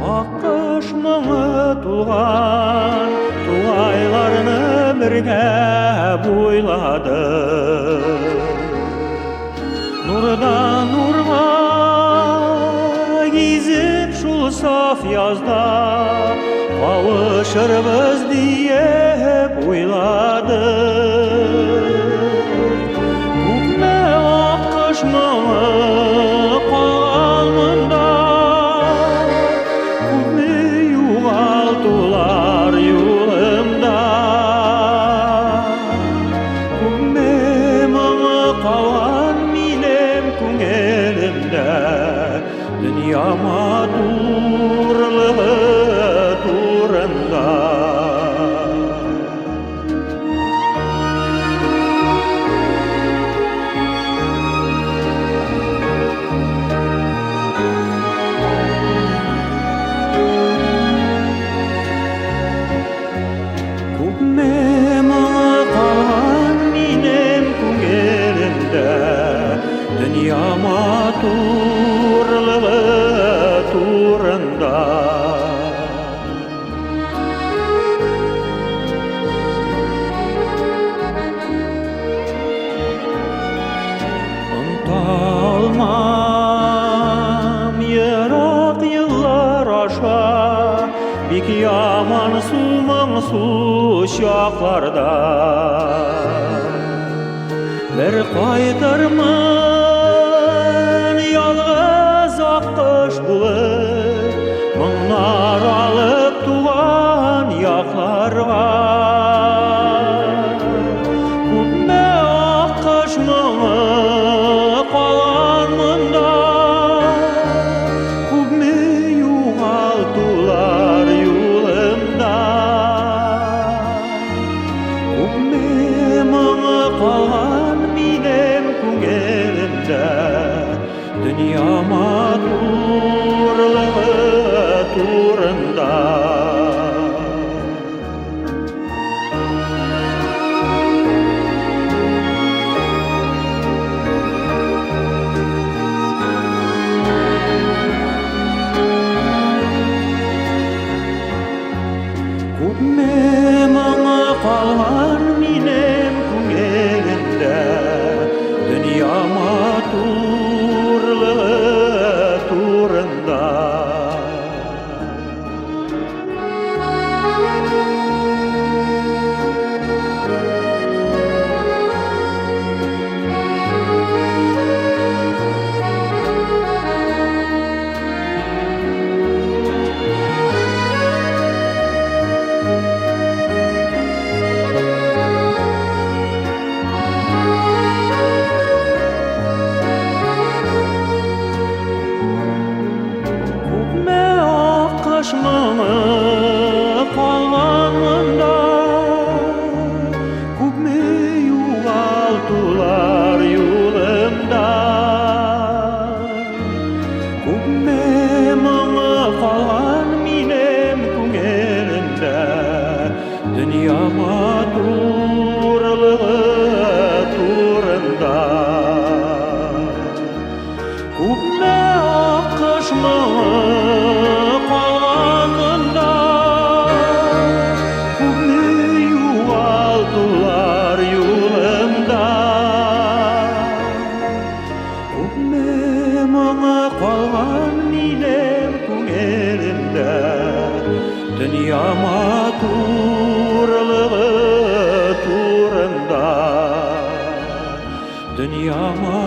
Аққыш мұңы туған туғайларны бірге бойлады. Нұрдан нұрға кезіп шулсaf язда қауышырбыз деп ойлады. Көкме аққыш мұңы Dünyama turlı turunda Көкмема қалған менің көңілімде Dünyama turlı turunda Unutalmam yırak yıllar aşa Bik yaman su şaklarda Bir qaytırman yalğız аққыш bulur Мұңнар алып туған яқларға Көкме аққыш мұңы қалған мұнда Көкме юғалтулар юлымда Көкме мұңы қалған менің көңілімде Dünyama turlı turunda Көкме мұңы қалған менің көңілімде Dünyama turlı turunda Аққыш мұңы қалған мұнда Көкме юғалтулар юлымда Көкме мұңы қалған менің көңілімде Dünyama turlı turында Көкме аққыш мұңы қалған менің көңілімде Dünyama turlı turunda Dünyama